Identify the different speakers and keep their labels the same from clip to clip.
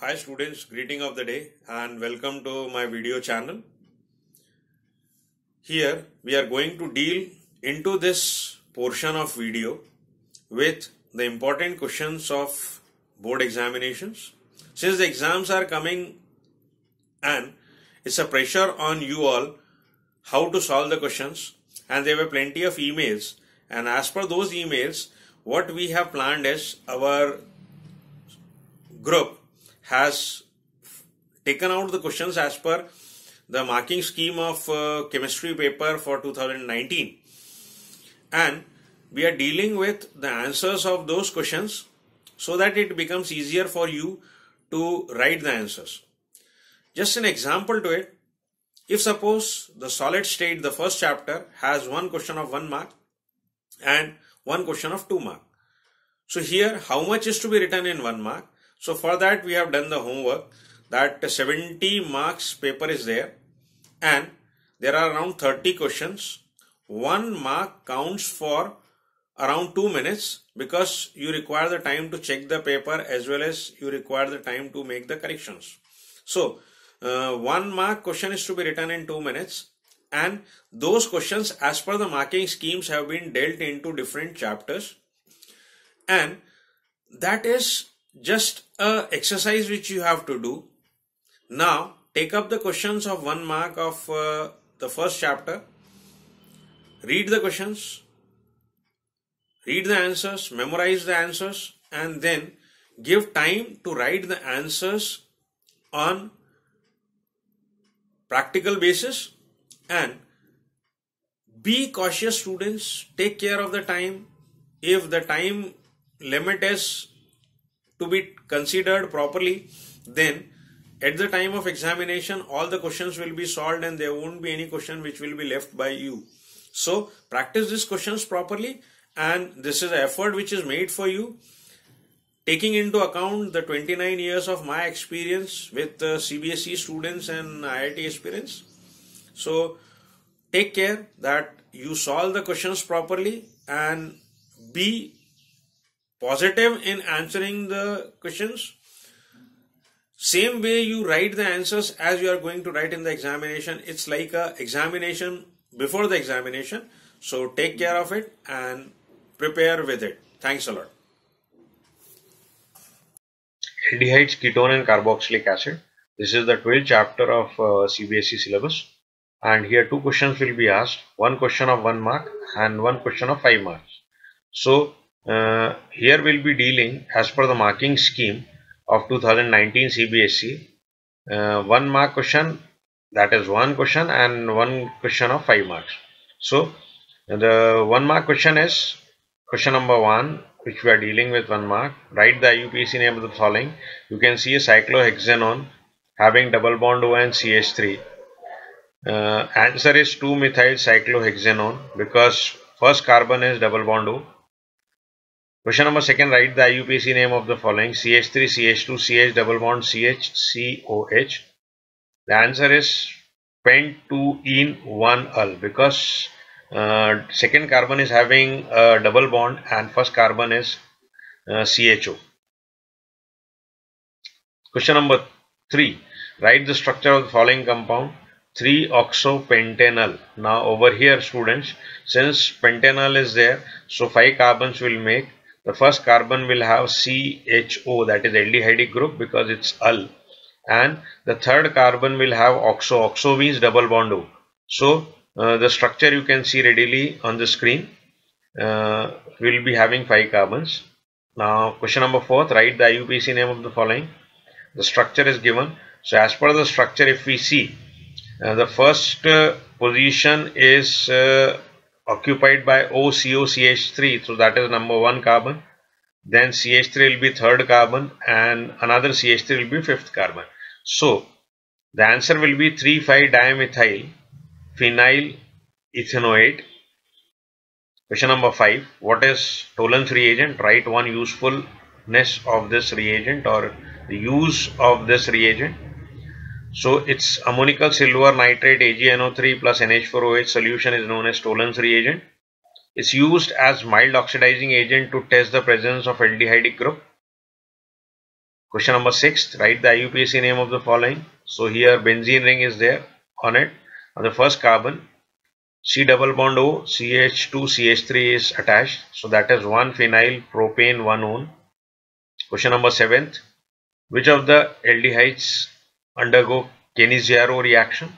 Speaker 1: Hi students, greeting of the day and welcome to my video channel. Here we are going to deal into this portion of video with the important questions of board examinations. Since the exams are coming and it's a pressure on you all how to solve the questions, and there were plenty of emails, and as per those emails what we have planned is our group has taken out the questions as per the marking scheme of chemistry paper for 2019, and we are dealing with the answers of those questions so that it becomes easier for you to write the answers. Just an example to it, if suppose the solid state, the first chapter, has one question of 1 mark and one question of 2 mark. So here how much is to be written in 1 mark? So for that we have done the homework that 70 marks paper is there and there are around 30 questions. 1 mark counts for around 2 minutes because you require the time to check the paper as well as you require the time to make the corrections. So 1 mark question is to be written in 2 minutes, and those questions as per the marking schemes have been dealt into different chapters, and that is just a exercise which you have to do. Now take up the questions of 1 mark of the first chapter, read the questions, read the answers, memorize the answers, and then give time to write the answers on practical basis. And be cautious students, take care of the time. If the time limit is to be considered properly, then at the time of examination all the questions will be solved and there won't be any question which will be left by you. So practice these questions properly, and this is an effort which is made for you, taking into account the 29 years of my experience with CBSE students and IIT experience. So take care that you solve the questions properly and be positive in answering the questions. Same way you write the answers as you are going to write in the examination. It's like a examination before the examination. So take care of it and prepare with it. Thanks a lot.
Speaker 2: Aldehydes, ketone and carboxylic acid. This is the 12th chapter of CBSE syllabus, and here 2 questions will be asked. 1 question of 1 mark and 1 question of 5 marks. So here we'll be dealing as per the marking scheme of 2019 CBSE. 1 mark question, that is 1 question, and 1 question of 5 marks. So the 1 mark question is question number 1, which we are dealing with 1 mark. Write the IUPAC name of the following. You can see a cyclohexanone having double bond O and CH3. Answer is 2-methyl cyclohexanone because first carbon is double bond O. Question number 2, write the IUPAC name of the following. CH3, CH2, CH double bond CH, COH. The answer is pent-2-ene-1-ul because second carbon is having a double bond and first carbon is CHO. Question number 3, write the structure of the following compound. 3-oxopentanal. Now over here students, since pentanal is there, so 5 carbons will make. The first carbon will have CHO, that is aldehydic group because it's ul, and the third carbon will have oxo. Oxo means double bond O. So the structure you can see readily on the screen. Will be having 5 carbons. Now question number 4, write the IUPAC name of the following. The structure is given. So as per the structure, if we see the first position is occupied by OCOCH3, so that is number 1 carbon. Then CH3 will be 3rd carbon and another CH3 will be 5th carbon. So the answer will be 3,5-dimethyl phenyl ethanoate. Question number 5, what is Tollens reagent? Write 1 usefulness of this reagent or the use of this reagent. So it's ammonical silver nitrate AgNO3 plus NH4OH solution is known as Tollens reagent. It's used as mild oxidizing agent to test the presence of aldehydic group. Question number 6, write the IUPAC name of the following. So here benzene ring is there on it. On the first carbon, C double bond O, CH2, CH3 is attached. So that is 1 phenyl propane 1-one. Question number 7, which of the aldehydes undergo Kenizaro reaction?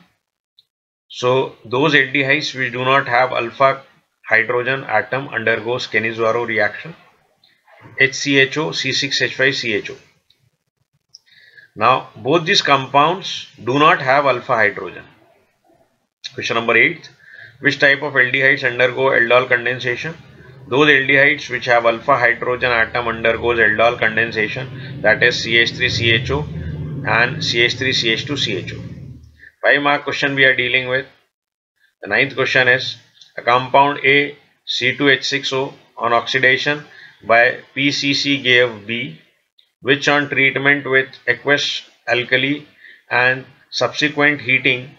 Speaker 2: So those aldehydes which do not have alpha hydrogen atom undergoes Kenizaro reaction. HCHO, C6H5CHO. Now both these compounds do not have alpha hydrogen. Question number 8, which type of aldehydes undergo aldol condensation? Those aldehydes which have alpha hydrogen atom undergoes aldol condensation, that is CH3CHO and CH3CH2CHO. 5-mark question we are dealing with. The 9th question is, a compound A C2H6O on oxidation by PCC gave B, which on treatment with aqueous alkali and subsequent heating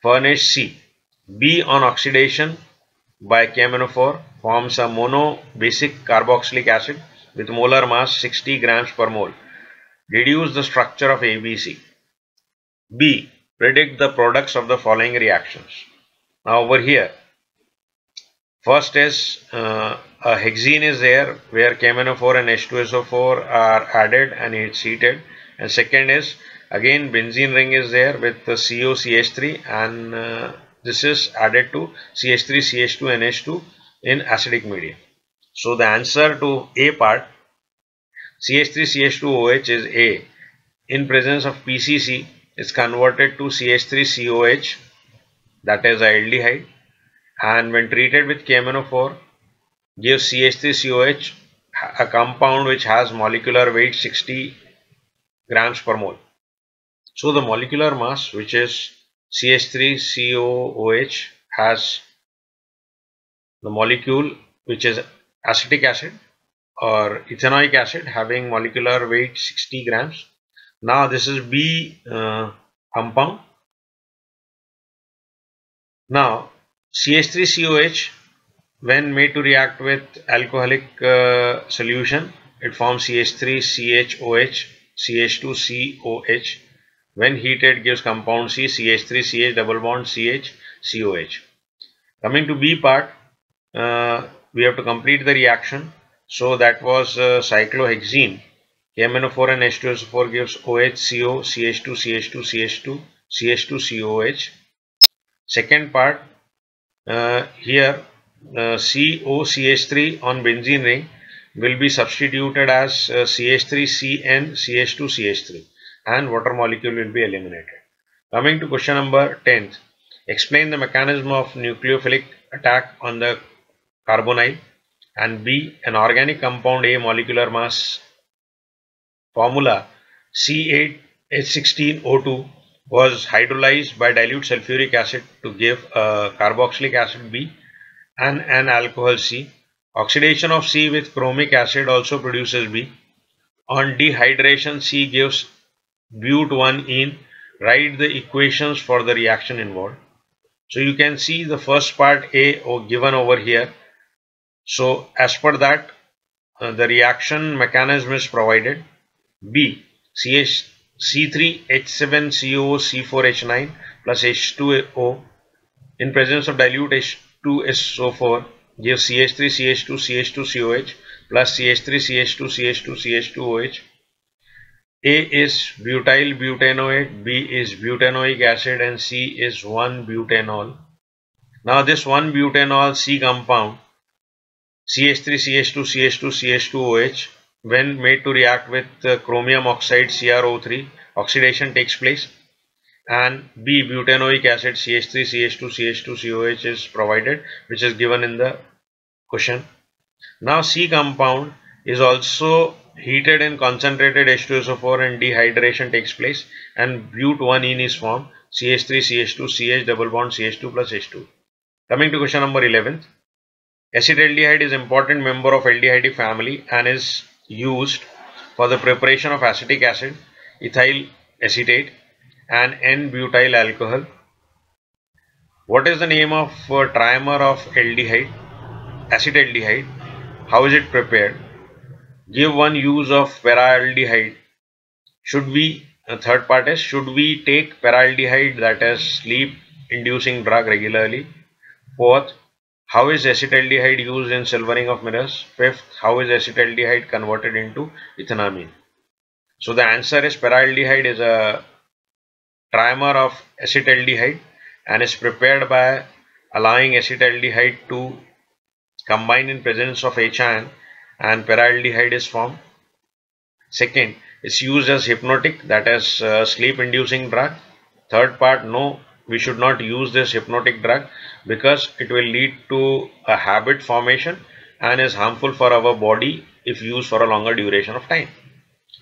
Speaker 2: furnished C. B on oxidation by KMNO4 forms a mono-basic carboxylic acid with molar mass 60 grams per mole. Deduce the structure of ABC. B. Predict the products of the following reactions. Now over here, first is a hexene is there where KMNO4 and H2SO4 are added and it's heated. And second is again benzene ring is there with the COCH3 and this is added to CH3, CH2 and H2 in acidic medium. So the answer to A part, CH3, CH2OH is A. In presence of PCC is converted to CH3COH, that is aldehyde, and when treated with KMNO4 gives CH3COH, a compound which has molecular weight 60 grams per mole. So the molecular mass, which is CH3COOH, has the molecule which is acetic acid or ethanoic acid having molecular weight 60 grams. Now this is B compound. Now CH3COH, when made to react with alcoholic solution, it forms CH3CHOH, CH2COH. When heated gives compound C, CH3CH double bond CH, COH. Coming to B part, we have to complete the reaction. So that was cyclohexene. KMNO4 and H2SO4 gives OHCO, CH2, CH2, CH2, CH2COH. Second part, here COCH3 on benzene ring will be substituted as CH3CN, CH2CH3 and water molecule will be eliminated. Coming to question number 10, explain the mechanism of nucleophilic attack on the carbonyl. And B, an organic compound A molecular mass formula C8H16O2 was hydrolyzed by dilute sulfuric acid to give carboxylic acid B and an alcohol C. Oxidation of C with chromic acid also produces B. On dehydration, C gives but1-ene. Write the equations for the reaction involved. So you can see the first part A given over here. So as per that, the reaction mechanism is provided. B, C3H7CO C4H9 plus H2O in presence of dilute H2SO4 gives CH3CH2 CH2COH plus CH3CH2 CH2 CH2OH. A is butyl butanoate, B is butanoic acid and C is 1-butanol. Now this 1-butanol C compound CH3CH2 CH2 CH2OH, when made to react with chromium oxide CrO3, oxidation takes place and B butanoic acid CH3CH2 CH2COH is provided, which is given in the question. Now C compound is also heated in concentrated H2SO4 and dehydration takes place and but1-ene is formed, CH3CH2 CH double bond CH2 plus H2. Coming to question number 11. Acetaldehyde is an important member of aldehyde family and is used for the preparation of acetic acid, ethyl acetate and N-butyl alcohol. What is the name of trimer of aldehyde, acetaldehyde? How is it prepared? Give one use of paraldehyde should we, third part is, should we take paraldehyde, that is sleep inducing drug, regularly? Fourth, how is acetaldehyde used in silvering of mirrors? Fifth, how is acetaldehyde converted into ethanamine? So the answer is paraldehyde is a trimer of acetaldehyde and is prepared by allowing acetaldehyde to combine in presence of H ion and paraldehyde is formed. Second, it's used as hypnotic, that is sleep inducing drug. Third part, no, we should not use this hypnotic drug because it will lead to a habit formation and is harmful for our body if used for a longer duration of time.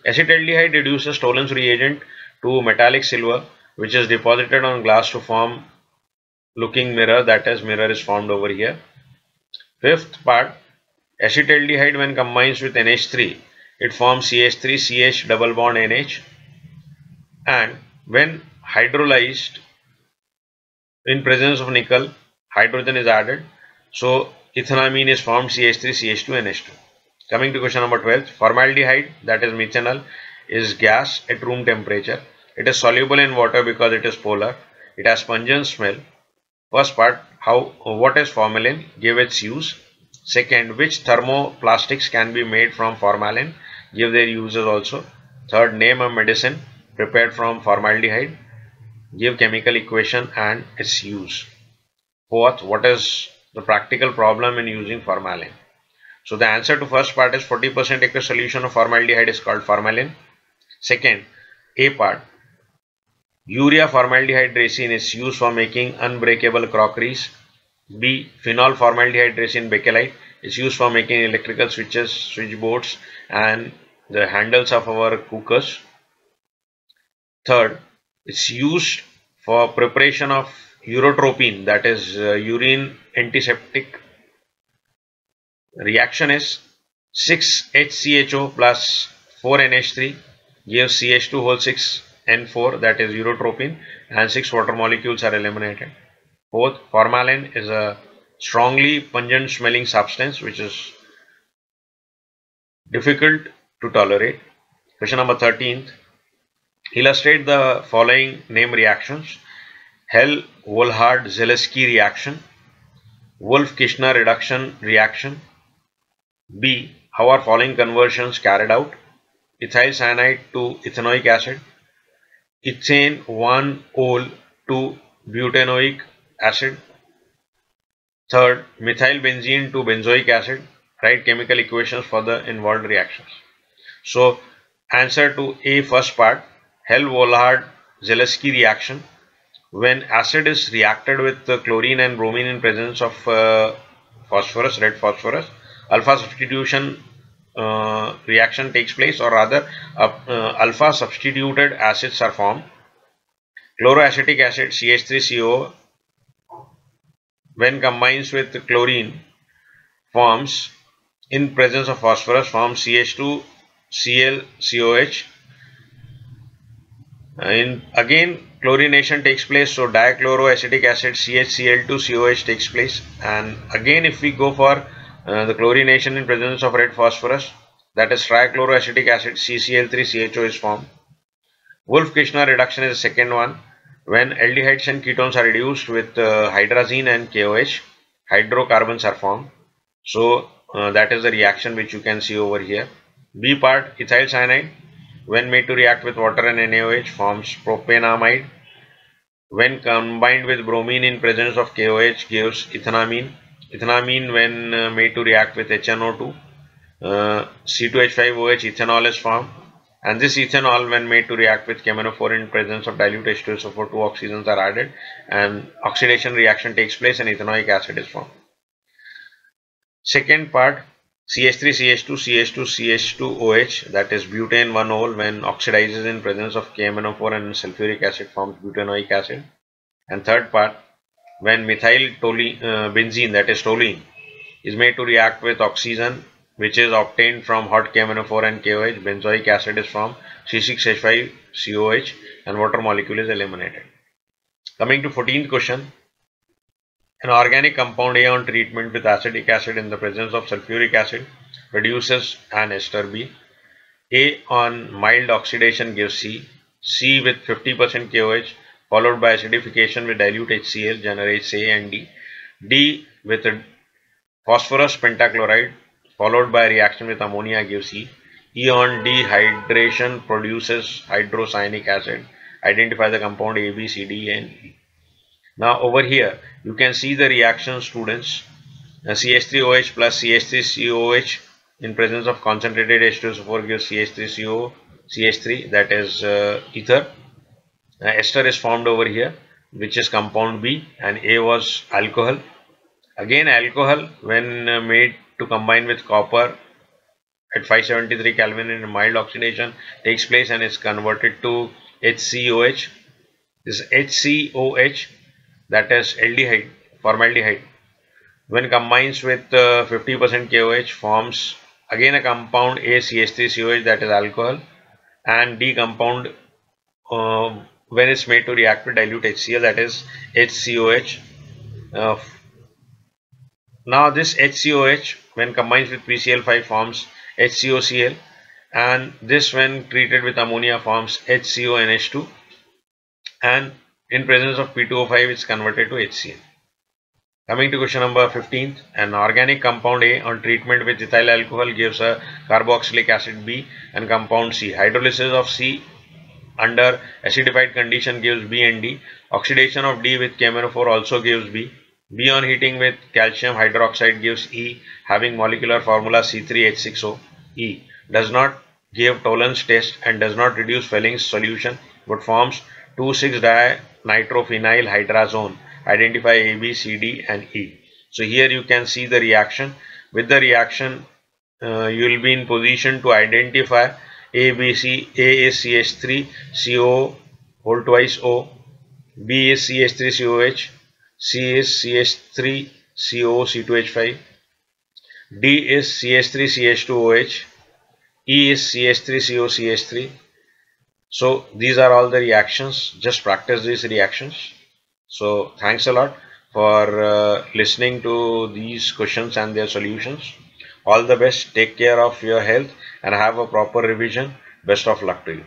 Speaker 2: Acetaldehyde reduces Tollens reagent to metallic silver, which is deposited on glass to form looking mirror, that is mirror is formed over here. Fifth part, acetaldehyde when combines with NH3, it forms CH3, CH double bond NH, and when hydrolyzed in presence of nickel, hydrogen is added, so ethanamine is formed, CH3, CH2, NH2. Coming to question number 12, formaldehyde, that is methanol, is gas at room temperature. It is soluble in water because it is polar. It has pungent smell. First part, what is formalin? Give its use. Second, which thermoplastics can be made from formalin? Give their uses also. Third, name a medicine prepared from formaldehyde. Give chemical equation and its use. Fourth, what is the practical problem in using formalin? So the answer to first part is 40% aqueous solution of formaldehyde is called formalin. Second, A part, urea formaldehyde resin is used for making unbreakable crockeries. B, phenol formaldehyde resin bakelite is used for making electrical switches, switchboards and the handles of our cookers. Third, it's used for preparation of urotropine, that is urine antiseptic. Reaction is 6HCHO plus 4NH3 gives CH2 whole 6N4, that is urotropine, and 6 water molecules are eliminated. Fourth, formalin is a strongly pungent smelling substance which is difficult to tolerate. Question number 13th. Illustrate the following name reactions: Hell-Volhard-Zaleski reaction, Wolff-Kishner reduction reaction. B, how are following conversions carried out? Ethyl cyanide to ethanoic acid, ethane 1-ol to butanoic acid. Third, methyl benzene to benzoic acid. Write chemical equations for the involved reactions. So, answer to A, first part, Hell-Volhard-Zaleski reaction. When acid is reacted with chlorine and bromine in presence of phosphorus, red phosphorus, alpha substitution reaction takes place, or rather alpha substituted acids are formed. Chloroacetic acid CH3CO when combines with chlorine forms in presence of phosphorus forms CH2ClCOH. Again chlorination takes place, so dichloroacetic acid CHCl2COH takes place, and again if we go for the chlorination in presence of red phosphorus, that is trichloroacetic acid CCl3CHO is formed. Wolff-Kishner reduction is the second one. When aldehydes and ketones are reduced with hydrazine and KOH, hydrocarbons are formed. So that is the reaction which you can see over here. B part, ethyl cyanide when made to react with water and NaOH forms propanamide. When combined with bromine in presence of KOH gives ethanamine. Ethanamine when made to react with HNO2, C2H5OH ethanol is formed. And this ethanol when made to react with KMNO4 in presence of dilute H2SO4, 2 oxygens are added and oxidation reaction takes place and ethanoic acid is formed. Second part, CH3CH2 CH2CH2OH, that is butane 1-ol when oxidizes in presence of KMNO4 and sulfuric acid forms butanoic acid. And third part, when methyl benzene, that is toluene, is made to react with oxygen which is obtained from hot KMNO4 and KOH, benzoic acid is formed, C6H5COH, and water molecule is eliminated. Coming to 14th question. An organic compound A on treatment with acetic acid in the presence of sulfuric acid produces an ester B. A on mild oxidation gives C. C with 50% KOH followed by acidification with dilute HCl generates A and D. D with a phosphorus pentachloride followed by reaction with ammonia gives E. E on dehydration produces hydrocyanic acid. Identify the compound A, B, C, D and E. Now over here you can see the reaction, students. CH3OH plus CH3COH in presence of concentrated H2SO4 gives CH3CO, CH3, that is ether. Ester is formed over here, which is compound B, and A was alcohol. Again alcohol, when made to combine with copper at 573 Kelvin in mild oxidation, takes place and is converted to HCOH. This HCOH, that is aldehyde, formaldehyde, when combines with 50% KOH forms again a compound ACH3COH, that is alcohol, and D compound when it's made to react with dilute HCl, that is HCOH. Now this HCOH when combines with PCl5 forms HCOCl, and this when treated with ammonia forms HCONH2, and in presence of P2O5 it's converted to HCl. Coming to question number 15th, an organic compound A on treatment with ethyl alcohol gives a carboxylic acid B and compound C. Hydrolysis of C under acidified condition gives B and D. Oxidation of D with KMnO4 also gives B. B on heating with calcium hydroxide gives E, having molecular formula C3H6O. E does not give Tollens test and does not reduce Felling's solution but forms 2,6-dinitrophenyl hydrazone. Identify A, B, C, D and E. So here you can see the reaction. With the reaction you will be in position to identify A, B, C. A is CH3CO whole twice O, B is CH3COH, C is CH3CO C2H5, D is CH3CH2OH, E is CH3CO CH3. So these are all the reactions. Just practice these reactions. So thanks a lot for listening to these questions and their solutions. All the best. Take care of your health and have a proper revision. Best of luck to you.